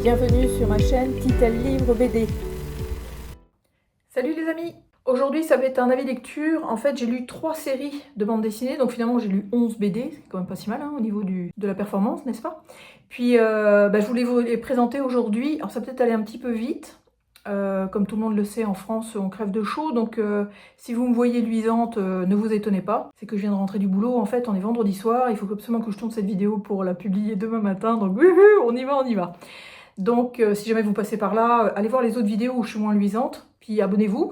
bienvenue sur ma chaîne Titel Livre BD. Salut les amis! Aujourd'hui ça va être un avis lecture. En fait j'ai lu 3 séries de bande dessinée, donc finalement j'ai lu 11 BD, c'est quand même pas si mal hein, au niveau de la performance, n'est-ce pas? Puis je voulais vous les présenter aujourd'hui. Alors ça va peut-être aller un petit peu vite. Comme tout le monde le sait, en France, on crève de chaud, donc si vous me voyez luisante, ne vous étonnez pas. C'est que je viens de rentrer du boulot, en fait, on est vendredi soir, il faut absolument que je tourne cette vidéo pour la publier demain matin, donc on y va, on y va. Donc si jamais vous passez par là, allez voir les autres vidéos où je suis moins luisante, puis abonnez-vous.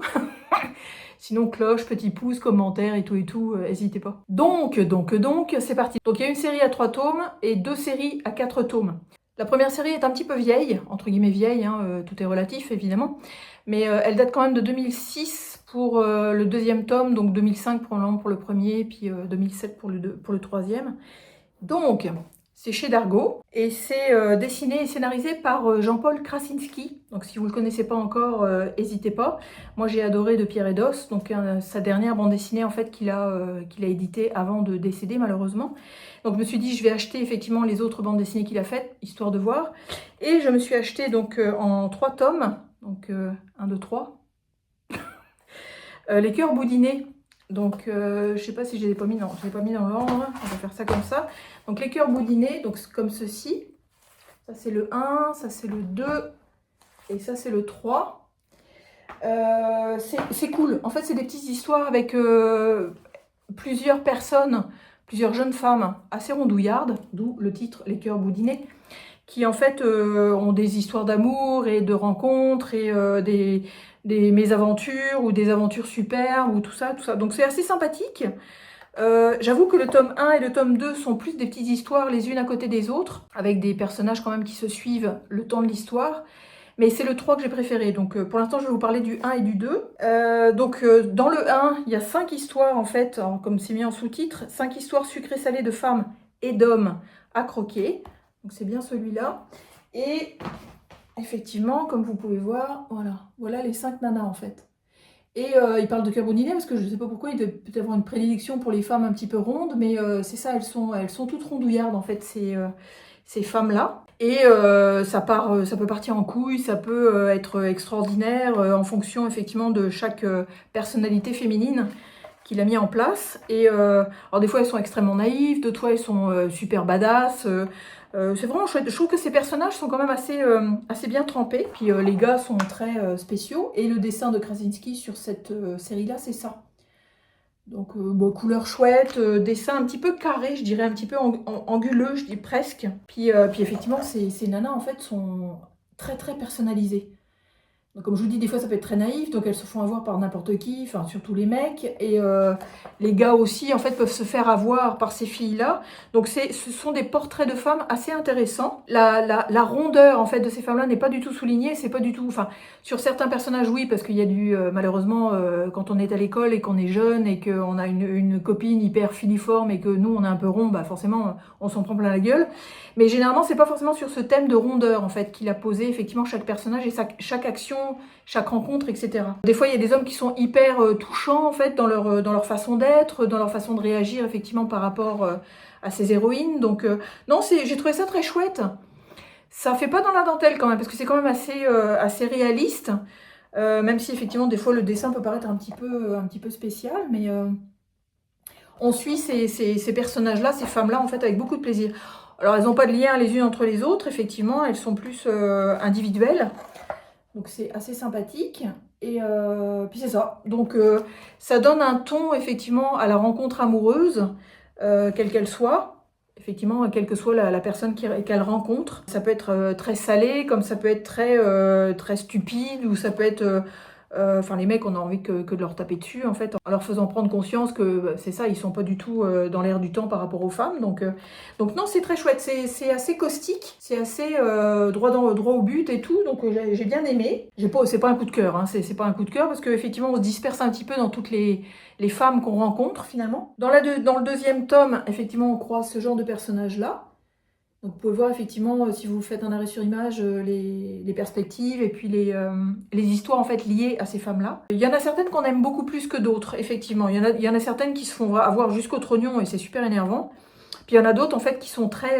Sinon, cloche, petit pouce, commentaire et tout, n'hésitez pas. Donc, c'est parti. Donc il y a une série à 3 tomes et 2 séries à 4 tomes. La première série est un petit peu vieille, entre guillemets vieille, hein, tout est relatif évidemment, mais elle date quand même de 2006 pour le deuxième tome, donc 2005 pour le premier, puis 2007 pour le troisième. Donc, c'est chez Dargaud, et c'est dessiné et scénarisé par Jean-Paul Krasinski. Donc si vous ne le connaissez pas encore, n'hésitez pas. Moi j'ai adoré De Pierre et d'Os, donc sa dernière bande dessinée en fait qu'il a éditée avant de décéder malheureusement. Donc je me suis dit je vais acheter effectivement les autres bandes dessinées qu'il a faites, histoire de voir. Et je me suis acheté donc en 3 tomes, donc 1, 2, 3, Les Cœurs Boudinés. Donc je sais pas si je l'ai pas mis, non, je l'ai pas mis dans l'ordre, on va faire ça comme ça. Donc Les Cœurs Boudinés, donc comme ceci. Ça c'est le 1, ça c'est le 2 et ça c'est le 3. C'est cool, en fait c'est des petites histoires avec plusieurs personnes, plusieurs jeunes femmes assez rondouillardes, d'où le titre Les Cœurs Boudinés, qui en fait ont des histoires d'amour et de rencontres et des mésaventures ou des aventures superbes ou tout ça. Donc c'est assez sympathique. J'avoue que le tome 1 et le tome 2 sont plus des petites histoires les unes à côté des autres, avec des personnages quand même qui se suivent le temps de l'histoire. Mais c'est le 3 que j'ai préféré, donc pour l'instant je vais vous parler du 1 et du 2. Dans le 1, il y a 5 histoires en fait, comme c'est mis en sous-titre, 5 histoires sucrées-salées de femmes et d'hommes à croquer. Donc c'est bien celui-là. Et effectivement, comme vous pouvez voir, voilà les 5 nanas en fait. Et il parle de Cœurs Boudinés parce que je ne sais pas pourquoi il doit peut-être avoir une prédilection pour les femmes un petit peu rondes, mais c'est ça, elles sont toutes rondouillardes en fait, ces femmes-là. Et ça peut partir en couille, ça peut être extraordinaire en fonction effectivement de chaque personnalité féminine qu'il a mis en place. Et alors des fois elles sont extrêmement naïves, d'autres fois elles sont super badass. C'est vraiment chouette. Je trouve que ces personnages sont quand même assez bien trempés. Puis les gars sont très spéciaux. Et le dessin de Krasinski sur cette série-là, c'est ça. Donc, couleur chouette, dessin un petit peu carré, je dirais, un petit peu anguleux, je dis presque. Puis effectivement, ces nanas, en fait, sont très personnalisées. Donc, comme je vous dis, des fois, ça peut être très naïf, donc elles se font avoir par n'importe qui, enfin, surtout les mecs. Et les gars aussi, en fait, peuvent se faire avoir par ces filles-là. Donc, ce sont des portraits de femmes assez intéressants. La rondeur, en fait, de ces femmes-là n'est pas du tout soulignée. C'est pas du tout... Enfin, sur certains personnages, oui, parce qu'il y a malheureusement, quand on est à l'école et qu'on est jeune et qu'on a une copine hyper filiforme et que nous, on est un peu rond, bah forcément, on s'en prend plein la gueule. Mais généralement, c'est pas forcément sur ce thème de rondeur, en fait, qu'il a posé, effectivement, chaque personnage et chaque action, chaque rencontre, etc. Des fois, il y a des hommes qui sont hyper touchants, en fait, dans leur façon d'être, dans leur façon de réagir, effectivement, par rapport à ces héroïnes. Donc, non, j'ai trouvé ça très chouette. Ça fait pas dans la dentelle, quand même, parce que c'est quand même assez réaliste, même si, effectivement, des fois, le dessin peut paraître un petit peu spécial, mais on suit ces personnages-là, ces femmes-là, en fait, avec beaucoup de plaisir. Alors, elles n'ont pas de lien les unes entre les autres, effectivement, elles sont plus individuelles. Donc, c'est assez sympathique. Et puis, c'est ça. Donc, ça donne un ton, effectivement, à la rencontre amoureuse, quelle qu'elle soit. Effectivement, quelle que soit la personne qu'elle rencontre. Ça peut être très salé, comme ça peut être très stupide, ou ça peut être... Enfin, les mecs, on a envie que de leur taper dessus, en fait, en leur faisant prendre conscience que c'est ça, ils sont pas du tout dans l'air du temps par rapport aux femmes. Donc non, c'est très chouette, c'est assez caustique, c'est assez droit au but et tout, donc j'ai bien aimé. C'est pas un coup de cœur, hein, c'est pas un coup de cœur, parce qu'effectivement, on se disperse un petit peu dans toutes les femmes qu'on rencontre, finalement. Dans le deuxième tome, effectivement, on croise ce genre de personnages-là. Donc vous pouvez voir effectivement, si vous faites un arrêt sur image, les perspectives et puis les histoires en fait liées à ces femmes-là. Il y en a certaines qu'on aime beaucoup plus que d'autres, effectivement. Il y en a certaines qui se font avoir jusqu'au trognon et c'est super énervant. Puis il y en a d'autres en fait qui sont très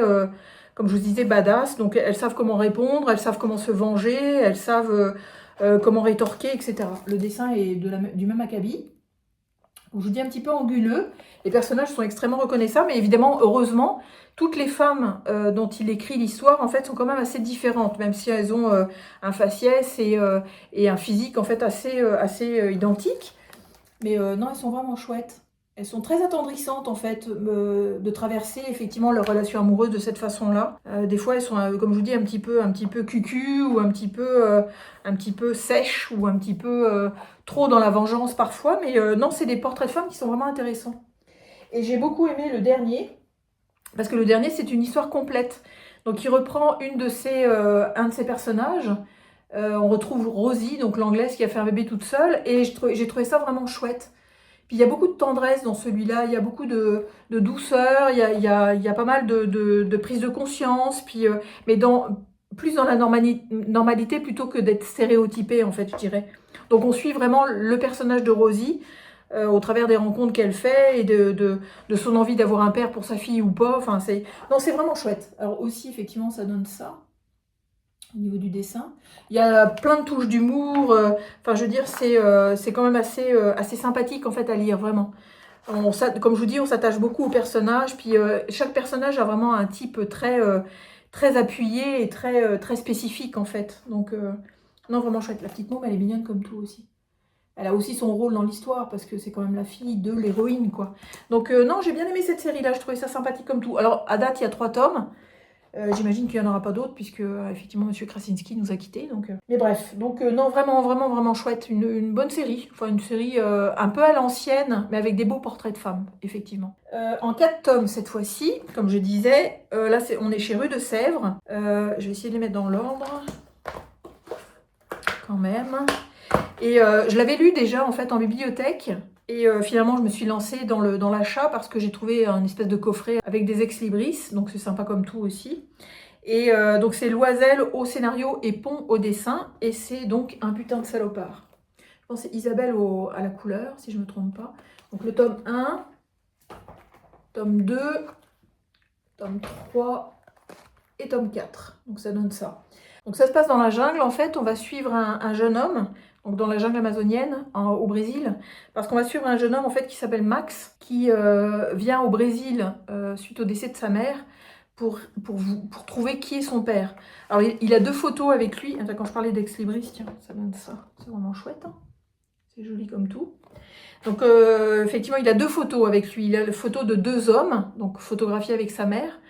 comme je vous disais, badass. Donc elles savent comment répondre, elles savent comment se venger, elles savent comment rétorquer, etc. Le dessin est du même acabit. Donc, je vous dis un petit peu anguleux. Les personnages sont extrêmement reconnaissables, mais évidemment, heureusement, toutes les femmes dont il écrit l'histoire, en fait, sont quand même assez différentes, même si elles ont un faciès et un physique, en fait, assez identique. Mais non, elles sont vraiment chouettes. Elles sont très attendrissantes, en fait, de traverser, effectivement, leur relation amoureuse de cette façon-là. Des fois, elles sont, comme je vous dis, un petit peu cucu, ou un petit peu sèches, ou un petit peu trop dans la vengeance parfois. Mais non, c'est des portraits de femmes qui sont vraiment intéressants. Et j'ai beaucoup aimé le dernier, parce que le dernier, c'est une histoire complète. Donc, il reprend un de ses personnages. On retrouve Rosie, donc l'anglaise qui a fait un bébé toute seule, et j'ai trouvé ça vraiment chouette. Puis il y a beaucoup de tendresse dans celui-là, il y a beaucoup de douceur, il y a pas mal de prise de conscience, puis, mais plus dans la normalité plutôt que d'être stéréotypé, en fait, je dirais. Donc on suit vraiment le personnage de Rosie, au travers des rencontres qu'elle fait et de son envie d'avoir un père pour sa fille ou pas. Enfin, c'est vraiment chouette. Alors aussi, effectivement, ça donne ça au niveau du dessin. Il y a plein de touches d'humour. Enfin, je veux dire, c'est quand même assez sympathique en fait à lire, vraiment. Comme je vous dis, on s'attache beaucoup aux personnages. Puis chaque personnage a vraiment un type très appuyé et très spécifique en fait. Donc, non, vraiment chouette. La petite môme, elle est mignonne comme tout aussi. Elle a aussi son rôle dans l'histoire, parce que c'est quand même la fille de l'héroïne, quoi. Donc non, j'ai bien aimé cette série-là, je trouvais ça sympathique comme tout. Alors, à date, il y a 3 tomes. J'imagine qu'il n'y en aura pas d'autres, puisque, effectivement, M. Krasinski nous a quittés. Donc, Mais bref, donc non, vraiment, vraiment, vraiment chouette. Une bonne série. Enfin, une série un peu à l'ancienne, mais avec des beaux portraits de femmes, effectivement. En 4 tomes, cette fois-ci, comme je disais, là, on est chez Rue de Sèvres. Je vais essayer de les mettre dans l'ordre, quand même. Et je l'avais lu déjà en fait en bibliothèque, et finalement je me suis lancée dans l'achat parce que j'ai trouvé un espèce de coffret avec des ex-libris, donc c'est sympa comme tout aussi. Et donc c'est Loisel au scénario et Pont au dessin, et c'est donc un putain de salopard. Je pense que c'est Isabelle à la couleur, si je ne me trompe pas. Donc le tome 1, tome 2, tome 3 et tome 4. Donc ça donne ça. Donc ça se passe dans la jungle, en fait, on va suivre un jeune homme, donc dans la jungle amazonienne, au Brésil, parce qu'on va suivre un jeune homme, en fait, qui s'appelle Max, qui vient au Brésil suite au décès de sa mère, pour trouver qui est son père. Alors, il a 2 photos avec lui. Attends, quand je parlais d'ex-libris, tiens, ça donne ça. C'est vraiment chouette, hein, c'est joli comme tout. Donc, effectivement, il a 2 photos avec lui. Il a la photo de 2 hommes, donc photographiée avec sa mère,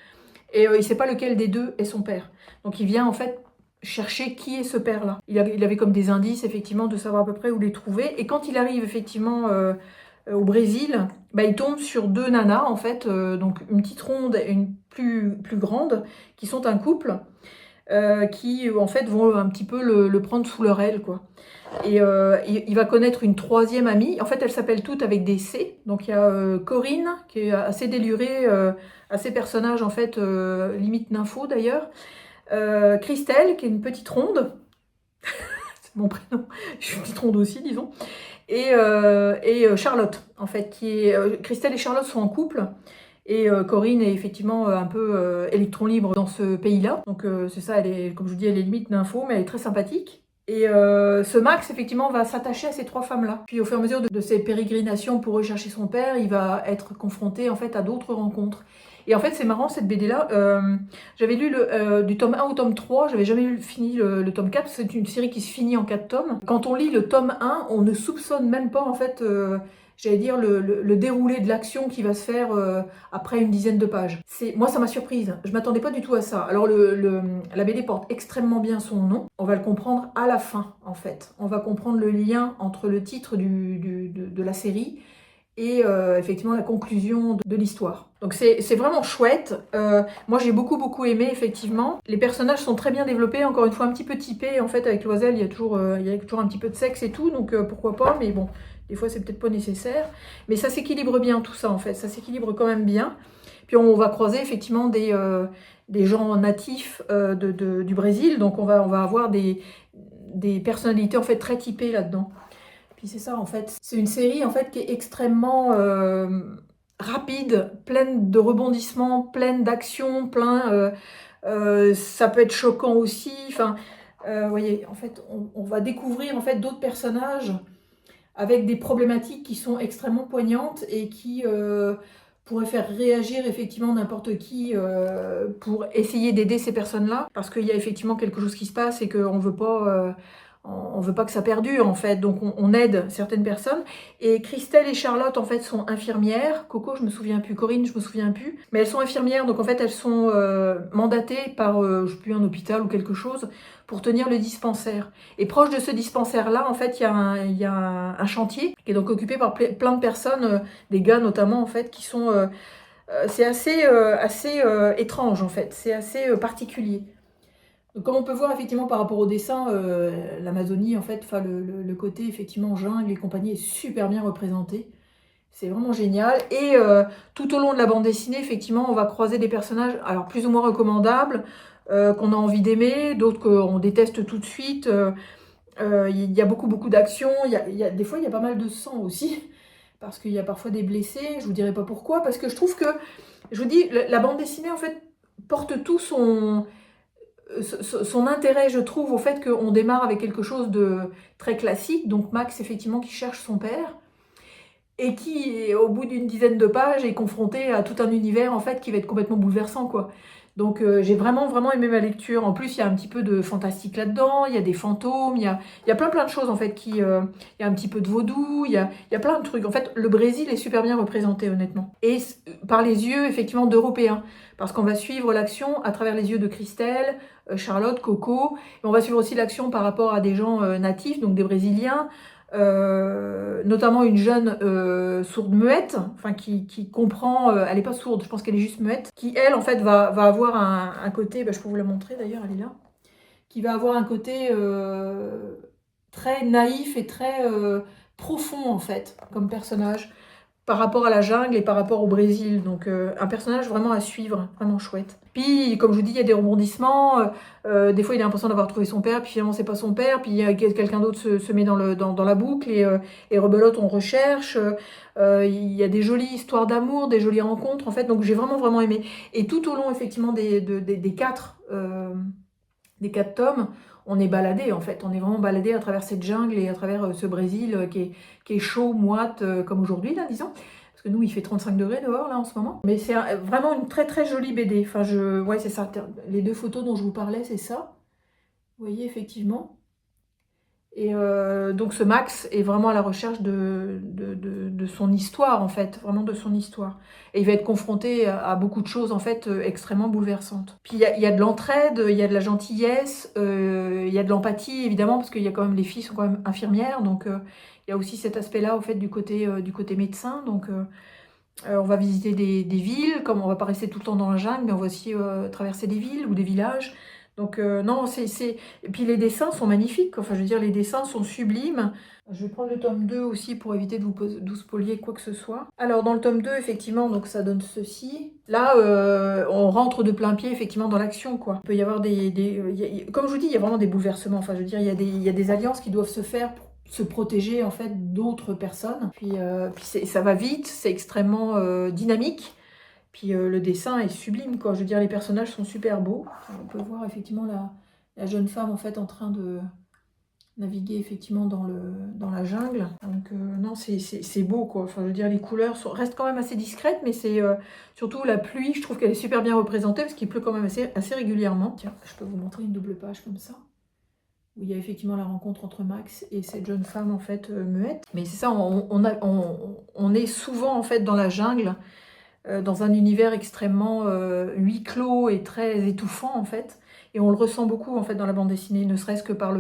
et il ne sait pas lequel des 2 est son père. Donc, il vient, en fait, chercher qui est ce père-là. Il avait comme des indices, effectivement, de savoir à peu près où les trouver. Et quand il arrive, effectivement, au Brésil, bah, il tombe sur 2 nanas, en fait, donc une petite ronde et une plus grande, qui sont un couple, qui, en fait, vont un petit peu le prendre sous leur aile, quoi. Et il va connaître une 3e amie. En fait, elles s'appellent toutes avec des C. Donc, il y a Corinne, qui est assez délurée, assez personnage, en fait, limite nympho, d'ailleurs. Christelle, qui est une petite ronde, c'est mon prénom, je suis une petite ronde aussi, disons, et Charlotte, en fait, Christelle et Charlotte sont en couple, et Corinne est effectivement un peu électron libre dans ce pays-là, donc c'est ça, comme je vous dis, elle est limite nympho, mais elle est très sympathique. Et ce Max, effectivement, va s'attacher à ces 3 femmes-là. Puis au fur et à mesure de ses pérégrinations pour rechercher son père, il va être confronté, en fait, à d'autres rencontres. Et en fait, c'est marrant, cette BD-là, j'avais lu du tome 1 au tome 3, j'avais jamais fini le tome 4, c'est une série qui se finit en 4 tomes. Quand on lit le tome 1, on ne soupçonne même pas, en fait, j'allais dire, le déroulé de l'action qui va se faire après une dizaine de pages. Moi, ça m'a surprise, je m'attendais pas du tout à ça. Alors, la BD porte extrêmement bien son nom, on va le comprendre à la fin, en fait. On va comprendre le lien entre le titre de la série et effectivement la conclusion de l'histoire. Donc c'est vraiment chouette. Moi j'ai beaucoup aimé, effectivement. Les personnages sont très bien développés, encore une fois un petit peu typés. En fait, avec Loisel, il y a toujours un petit peu de sexe et tout, donc pourquoi pas, mais bon, des fois c'est peut-être pas nécessaire. Mais ça s'équilibre bien tout ça, en fait, ça s'équilibre quand même bien. Puis on va croiser effectivement des gens natifs du Brésil, donc on va avoir des personnalités en fait très typées là-dedans. Puis c'est ça, en fait. C'est une série, en fait, qui est extrêmement rapide, pleine de rebondissements, pleine d'actions, Ça peut être choquant aussi. Enfin, vous voyez, en fait, on va découvrir en fait d'autres personnages avec des problématiques qui sont extrêmement poignantes et qui pourraient faire réagir effectivement n'importe qui pour essayer d'aider ces personnes-là, parce qu'il y a effectivement quelque chose qui se passe et qu'on on veut pas que ça perdure en fait, donc on aide certaines personnes. Et Christelle et Charlotte en fait sont infirmières, Coco je me souviens plus, Corinne je me souviens plus, mais elles sont infirmières, donc en fait elles sont mandatées par je sais plus un hôpital ou quelque chose pour tenir le dispensaire. Et proche de ce dispensaire-là, en fait, il y a un chantier qui est donc occupé par plein de personnes, des gars notamment, en fait, qui sont... c'est assez étrange, en fait. C'est assez particulier. Donc, comme on peut voir, effectivement, par rapport au dessin, l'Amazonie, en fait, enfin, le côté, effectivement, jungle et compagnie est super bien représenté. C'est vraiment génial. Et tout au long de la bande dessinée, effectivement, on va croiser des personnages, alors plus ou moins recommandables, qu'on a envie d'aimer, d'autres qu'on déteste tout de suite. Il y a beaucoup d'action. Des fois, il y a pas mal de sang aussi, parce qu'il y a parfois des blessés. Je vous dirai pas pourquoi, parce que je trouve que, je vous dis, la bande dessinée, en fait, porte tout son intérêt, je trouve, au fait qu'on démarre avec quelque chose de très classique. Donc Max, effectivement, qui cherche son père et qui, au bout d'une dizaine de pages, est confronté à tout un univers en fait qui va être complètement bouleversant, quoi. Donc j'ai vraiment aimé ma lecture. En plus, il y a un petit peu de fantastique là-dedans, il y a des fantômes, il y a plein de choses en fait il y a un petit peu de vaudou, il y a plein de trucs. En fait, le Brésil est super bien représenté, honnêtement. Et par les yeux, effectivement, d'Européens. Parce qu'on va suivre l'action à travers les yeux de Christelle, Charlotte, Coco. Et on va suivre aussi l'action par rapport à des gens natifs, donc des Brésiliens. Notamment une jeune sourde muette, enfin qui comprend, elle n'est pas sourde, je pense qu'elle est juste muette, qui elle en fait va avoir un côté, je peux vous la montrer d'ailleurs, elle est là, qui va avoir un côté très naïf et très profond en fait, comme personnage, par rapport à la jungle et par rapport au Brésil. Donc un personnage vraiment à suivre, vraiment chouette. Puis, comme je vous dis, il y a des rebondissements. Des fois, il a l'impression d'avoir trouvé son père, puis finalement, c'est pas son père. Puis quelqu'un d'autre se met dans la boucle et rebelote, on recherche. Il y a des jolies histoires d'amour, des jolies rencontres, en fait. Donc, j'ai vraiment aimé. Et tout au long, effectivement, des quatre tomes, on est baladé, en fait. On est vraiment baladé à travers cette jungle et à travers ce Brésil qui est chaud, moite, comme aujourd'hui, là, disons. Parce que nous, il fait 35 degrés dehors, là, en ce moment. Mais c'est vraiment une très jolie BD. Enfin, ouais, c'est ça. Les deux photos dont je vous parlais, c'est ça. Vous voyez, effectivement. Et donc, ce Max est vraiment à la recherche de son histoire, en fait. Vraiment de son histoire. Et il va être confronté à beaucoup de choses, en fait, extrêmement bouleversantes. Puis, il y a de l'entraide, il y a de la gentillesse, il y a de l'empathie, évidemment, parce qu'il y a quand même, les filles sont quand même infirmières. Donc, il y a aussi cet aspect-là, au fait, du côté médecin. Donc, on va visiter des villes, comme on va pas rester tout le temps dans la jungle, mais on va aussi traverser des villes ou des villages. Donc non, Et puis les dessins sont magnifiques, enfin je veux dire, les dessins sont sublimes. Je vais prendre le tome 2 aussi pour éviter de vous spolier quoi que ce soit. Alors dans le tome 2, effectivement, donc ça donne ceci. Là, on rentre de plein pied, effectivement, dans l'action, quoi. Il peut y avoir comme je vous dis, il y a vraiment des bouleversements. Enfin je veux dire, il y a des alliances qui doivent se faire pour se protéger en fait d'autres personnes. Puis ça va vite, c'est extrêmement dynamique. Puis le dessin est sublime, quoi. Je veux dire, les personnages sont super beaux. On peut voir effectivement la jeune femme en fait en train de naviguer effectivement dans la jungle. Donc non, c'est beau, quoi. Enfin, je veux dire, les couleurs restent quand même assez discrètes, mais c'est surtout la pluie, je trouve qu'elle est super bien représentée parce qu'il pleut quand même assez régulièrement. Tiens, je peux vous montrer une double page comme ça, où il y a effectivement la rencontre entre Max et cette jeune femme en fait muette. Mais c'est ça, on est souvent en fait dans la jungle, dans un univers extrêmement huis clos et très étouffant en fait. Et on le ressent beaucoup en fait dans la bande dessinée, ne serait-ce que par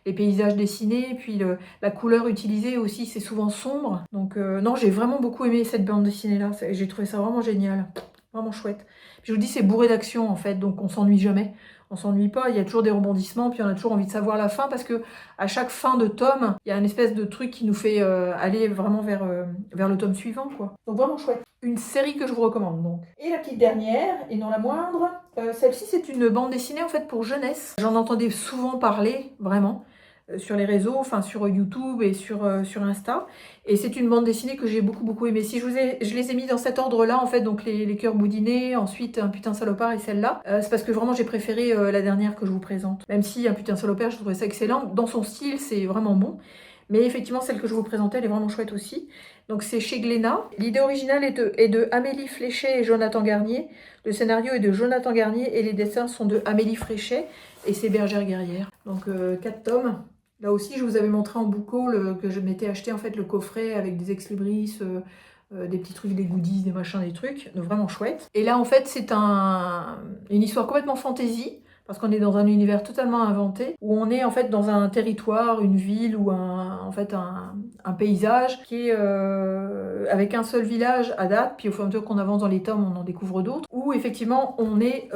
les paysages dessinés, puis la couleur utilisée aussi, c'est souvent sombre. Donc non, j'ai vraiment beaucoup aimé cette bande dessinée là, j'ai trouvé ça vraiment génial, vraiment chouette. Puis je vous dis, c'est bourré d'action en fait, donc on s'ennuie jamais. On s'ennuie pas, il y a toujours des rebondissements, puis on a toujours envie de savoir la fin, parce que à chaque fin de tome, il y a une espèce de truc qui nous fait aller vraiment vers le tome suivant, quoi. Donc vraiment chouette. Une série que je vous recommande, donc. Et la petite dernière, et non la moindre, celle-ci c'est une bande dessinée en fait pour jeunesse. J'en entendais souvent parler, vraiment. sur les réseaux, enfin sur YouTube et sur Insta. Et c'est une bande dessinée que j'ai beaucoup aimée. Si je les ai mis dans cet ordre-là, en fait, donc les cœurs boudinés, ensuite Un putain salopard et celle-là, c'est parce que vraiment j'ai préféré la dernière que je vous présente. Même si Un putain salopard, je trouvais ça excellent. Dans son style, c'est vraiment bon. Mais effectivement, celle que je vous présentais, elle est vraiment chouette aussi. Donc c'est chez Glénat. L'idée originale est de Amélie Fléchet et Jonathan Garnier. Le scénario est de Jonathan Garnier et les dessins sont de Amélie Fléchet et c'est Bergère Guerrière. Donc 4 tomes. Là aussi, je vous avais montré en book haul que je m'étais acheté en fait le coffret avec des ex-libris, des petits trucs, des goodies, des machins, des trucs. Donc vraiment chouette. Et là, en fait, c'est une histoire complètement fantasy. Parce qu'on est dans un univers totalement inventé, où on est en fait dans un territoire, une ville ou un paysage qui est avec un seul village à date, puis au fur et à mesure qu'on avance dans les tomes, on en découvre d'autres, où effectivement on est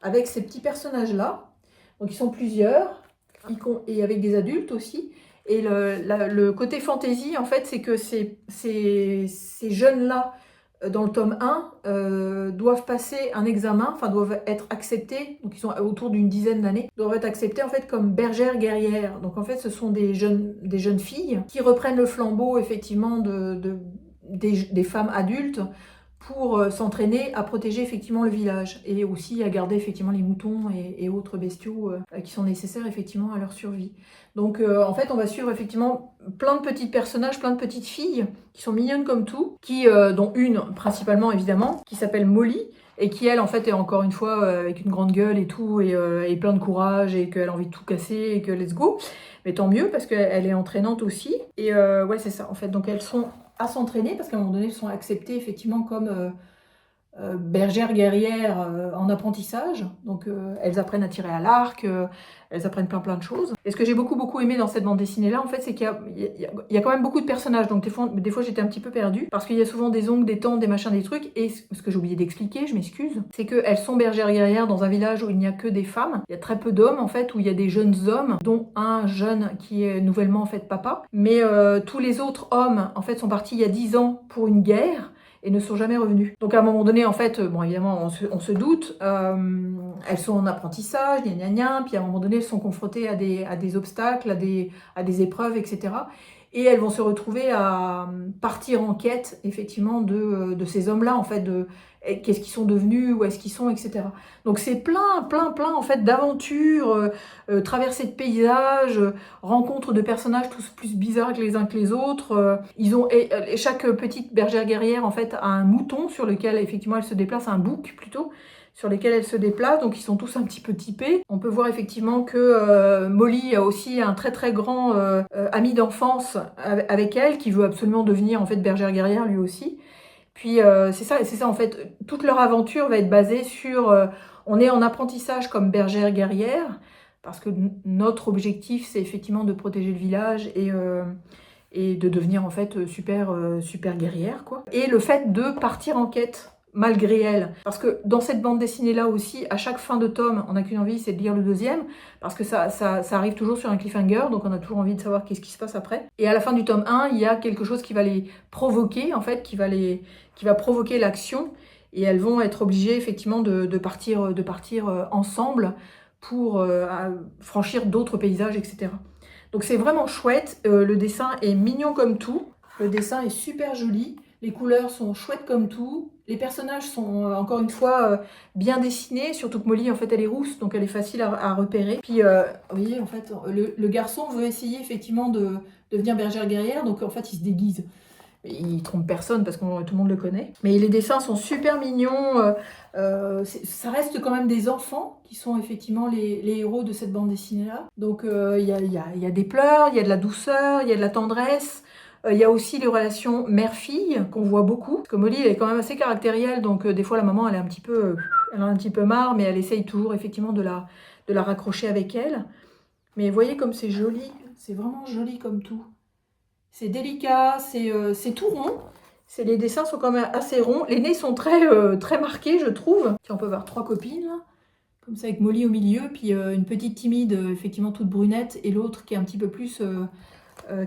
avec ces petits personnages-là, donc ils sont plusieurs, et avec des adultes aussi, et le côté fantasy en fait, c'est que ces jeunes-là, dans le tome 1, doivent passer un examen, enfin doivent être acceptés, donc ils sont autour d'une dizaine d'années, doivent être acceptés en fait comme bergères guerrières. Donc en fait ce sont des jeunes filles qui reprennent le flambeau effectivement des femmes adultes pour s'entraîner à protéger effectivement le village et aussi à garder effectivement les moutons et autres bestiaux qui sont nécessaires effectivement à leur survie. Donc en fait on va suivre effectivement plein de petits personnages, plein de petites filles qui sont mignonnes comme tout, dont une principalement évidemment qui s'appelle Molly et qui elle en fait est encore une fois avec une grande gueule et tout et plein de courage et qu'elle a envie de tout casser et que let's go. Mais tant mieux parce qu'elle est entraînante aussi et ouais c'est ça en fait. Donc elles sont à s'entraîner parce qu'à un moment donné, elles sont acceptées effectivement comme bergères guerrières en apprentissage. Donc elles apprennent à tirer à l'arc, elles apprennent plein de choses. Et ce que j'ai beaucoup aimé dans cette bande dessinée-là, en fait, c'est qu'il y a quand même beaucoup de personnages. Donc des fois j'étais un petit peu perdue parce qu'il y a souvent des oncles, des tantes, des machins, des trucs. Et ce que j'ai oublié d'expliquer, je m'excuse, c'est qu'elles sont bergères guerrières dans un village où il n'y a que des femmes. Il y a très peu d'hommes en fait, où il y a des jeunes hommes, dont un jeune qui est nouvellement en fait papa. Mais tous les autres hommes en fait sont partis il y a 10 ans pour une guerre et ne sont jamais revenus. Donc à un moment donné, en fait, bon évidemment, on se doute, elles sont en apprentissage, puis à un moment donné, elles sont confrontées à des obstacles, à des épreuves, etc. Et elles vont se retrouver à partir en quête, effectivement, de ces hommes-là, en fait, qu'est-ce qu'ils sont devenus, où est-ce qu'ils sont, etc. Donc c'est plein, en fait, d'aventures, traversées de paysages, rencontres de personnages tous plus bizarres que les uns que les autres. Et chaque petite bergère guerrière, en fait, a un mouton sur lequel, effectivement, elle se déplace, un bouc, plutôt, sur lesquels elle se déplace, donc ils sont tous un petit peu typés. On peut voir effectivement que Molly a aussi un très grand ami d'enfance avec elle, qui veut absolument devenir, en fait, bergère guerrière, lui aussi. Puis c'est ça en fait, toute leur aventure va être basée sur, on est en apprentissage comme bergère guerrière, parce que notre objectif c'est effectivement de protéger le village et de devenir en fait super guerrière quoi. Et le fait de partir en quête malgré elle, parce que dans cette bande dessinée là aussi, à chaque fin de tome, on n'a qu'une envie, c'est de lire le deuxième, parce que ça arrive toujours sur un cliffhanger, donc on a toujours envie de savoir qu'est-ce qui se passe après. Et à la fin du tome 1, il y a quelque chose qui va les provoquer, en fait, qui va provoquer l'action, et elles vont être obligées effectivement de partir ensemble pour franchir d'autres paysages, etc. Donc c'est vraiment chouette, le dessin est mignon comme tout, le dessin est super joli, les couleurs sont chouettes comme tout, les personnages sont encore une fois bien dessinés, surtout que Molly en fait elle est rousse, donc elle est facile à repérer. Puis vous voyez en fait le garçon veut essayer effectivement de devenir bergère guerrière, donc en fait il se déguise. Il trompe personne parce que tout le monde le connaît. Mais les dessins sont super mignons. Ça reste quand même des enfants qui sont effectivement les héros de cette bande dessinée-là. Donc il y a des pleurs, il y a de la douceur, il y a de la tendresse. Il y a aussi les relations mère-fille qu'on voit beaucoup. Parce que Molly elle est quand même assez caractérielle, donc des fois la maman elle en a un petit peu marre, mais elle essaye toujours effectivement de la raccrocher avec elle. Mais vous voyez comme c'est joli, c'est vraiment joli comme tout. C'est délicat, c'est tout rond. Les dessins sont quand même assez ronds. Les nez sont très marqués, je trouve. Tiens, on peut voir 3 copines, là. Comme ça, avec Molly au milieu, puis une petite timide, effectivement toute brunette, et l'autre qui est un petit peu plus...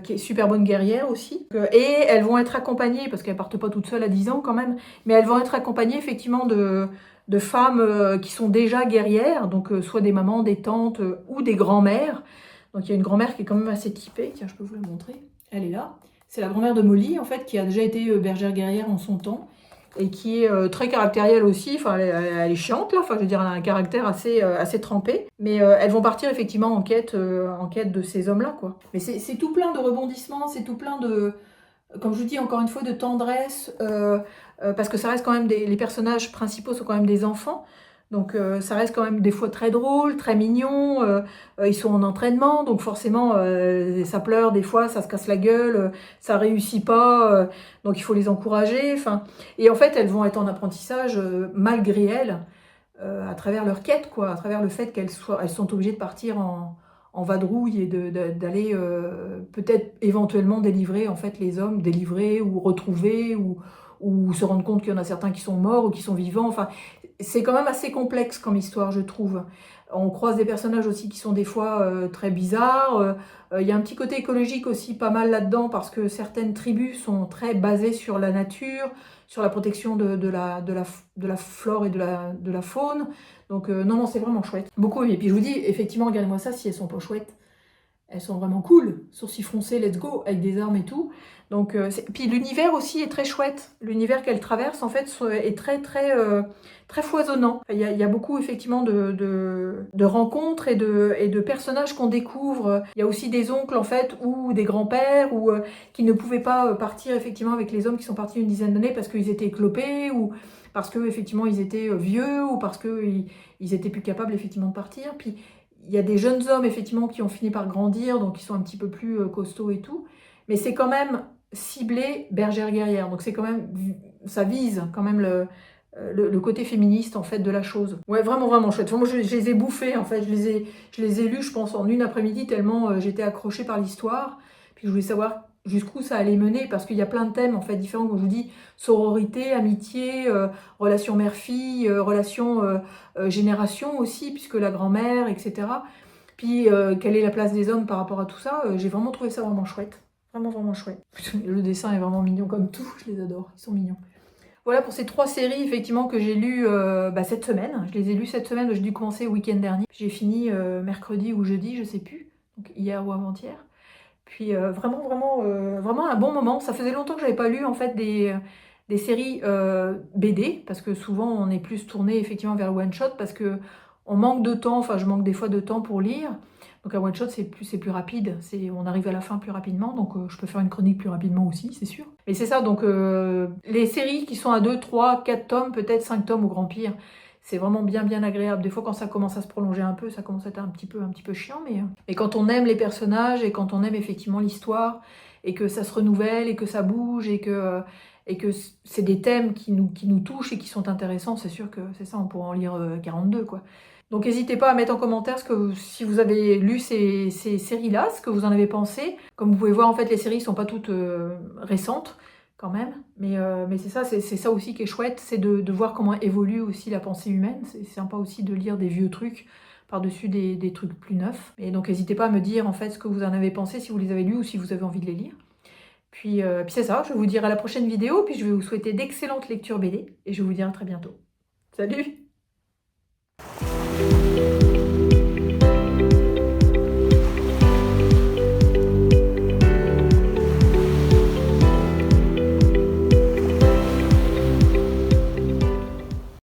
qui est super bonne guerrière aussi. Et elles vont être accompagnées, parce qu'elles partent pas toutes seules à 10 ans quand même, mais elles vont être accompagnées effectivement de femmes qui sont déjà guerrières, donc soit des mamans, des tantes ou des grands-mères. Donc il y a une grand-mère qui est quand même assez typée. Tiens, je peux vous la montrer. Elle est là. C'est la grand-mère de Molly, en fait, qui a déjà été bergère guerrière en son temps et qui est très caractérielle aussi. Enfin, elle est chiante, là. Enfin, je veux dire, elle a un caractère assez trempé. Mais elles vont partir effectivement en quête de ces hommes-là, quoi. Mais c'est tout plein de rebondissements, c'est tout plein de, comme je vous dis encore une fois, de tendresse, parce que ça reste quand même les personnages principaux sont quand même des enfants. Donc ça reste quand même des fois très drôle, très mignon, ils sont en entraînement, donc forcément ça pleure des fois, ça se casse la gueule, ça réussit pas, donc il faut les encourager. Enfin, et en fait elles vont être en apprentissage malgré elles, à travers leur quête, quoi, à travers le fait elles sont obligées de partir en vadrouille et d'aller peut-être éventuellement délivrer en fait les hommes, délivrer ou retrouver ou se rendre compte qu'il y en a certains qui sont morts ou qui sont vivants. Enfin, c'est quand même assez complexe comme histoire, je trouve. On croise des personnages aussi qui sont des fois très bizarres. Il y a un petit côté écologique aussi pas mal là-dedans parce que certaines tribus sont très basées sur la nature, sur la protection de la flore et de la faune. Donc non, non, c'est vraiment chouette. Beaucoup. Et puis je vous dis, effectivement, regardez-moi ça, si elles sont pas chouettes, elles sont vraiment cool. Sourcils froncés, let's go, avec des armes et tout. Donc, puis l'univers aussi est très chouette. L'univers qu'elle traverse, en fait, est très foisonnant. Il y a beaucoup, effectivement, de rencontres et de personnages qu'on découvre. Il y a aussi des oncles, en fait, ou des grands-pères, ou qui ne pouvaient pas partir, effectivement, avec les hommes qui sont partis une dizaine d'années parce qu'ils étaient éclopés, ou parce que effectivement ils étaient vieux, ou parce qu'ils étaient plus capables, effectivement, de partir. Puis, il y a des jeunes hommes, effectivement, qui ont fini par grandir, donc qui sont un petit peu plus costauds et tout. Mais c'est quand même ciblé bergère guerrière. Donc c'est quand même, ça vise quand même le côté féministe, en fait, de la chose. Ouais, vraiment, vraiment chouette. Enfin, moi, je les ai bouffés, en fait. Je les ai lus, je pense, en une après-midi, tellement j'étais accrochée par l'histoire. Puis je voulais savoir jusqu'où ça allait mener, parce qu'il y a plein de thèmes, en fait, différents, comme je vous dis, sororité, amitié, relation mère-fille, relation génération aussi, puisque la grand-mère, etc. Puis, quelle est la place des hommes par rapport à tout ça, j'ai vraiment trouvé ça vraiment chouette. Vraiment, vraiment chouette. Le dessin est vraiment mignon comme tout, je les adore, ils sont mignons. Voilà pour ces 3 séries, effectivement, que j'ai lues cette semaine. Je les ai lues cette semaine, j'ai dû commencer le week-end dernier. J'ai fini mercredi ou jeudi, je sais plus, donc hier ou avant-hier. Puis vraiment un bon moment. Ça faisait longtemps que j'avais pas lu, en fait, des séries BD, parce que souvent on est plus tourné effectivement vers le one-shot, parce que on manque de temps, enfin je manque des fois de temps pour lire. Donc un one-shot c'est plus rapide, on arrive à la fin plus rapidement, donc je peux faire une chronique plus rapidement aussi, c'est sûr. Mais c'est ça, donc les séries qui sont à 2, 3, 4 tomes, peut-être 5 tomes au grand pire, c'est vraiment bien agréable. Des fois quand ça commence à se prolonger un peu, ça commence à être un petit peu chiant, mais quand on aime les personnages et quand on aime effectivement l'histoire, et que ça se renouvelle, et que ça bouge, et que c'est des thèmes qui nous touchent et qui sont intéressants, c'est sûr que c'est ça, on pourra en lire 42, quoi. Donc n'hésitez pas à mettre en commentaire si vous avez lu ces séries-là, ce que vous en avez pensé. Comme vous pouvez voir, en fait, les séries ne sont pas toutes récentes, quand même. Mais c'est ça aussi qui est chouette, c'est de voir comment évolue aussi la pensée humaine. C'est sympa aussi de lire des vieux trucs par-dessus des trucs plus neufs. Et donc n'hésitez pas à me dire, en fait, ce que vous en avez pensé, si vous les avez lus ou si vous avez envie de les lire. Puis c'est ça, je vais vous dire à la prochaine vidéo, puis je vais vous souhaiter d'excellentes lectures BD, et je vais vous dire à très bientôt. Salut!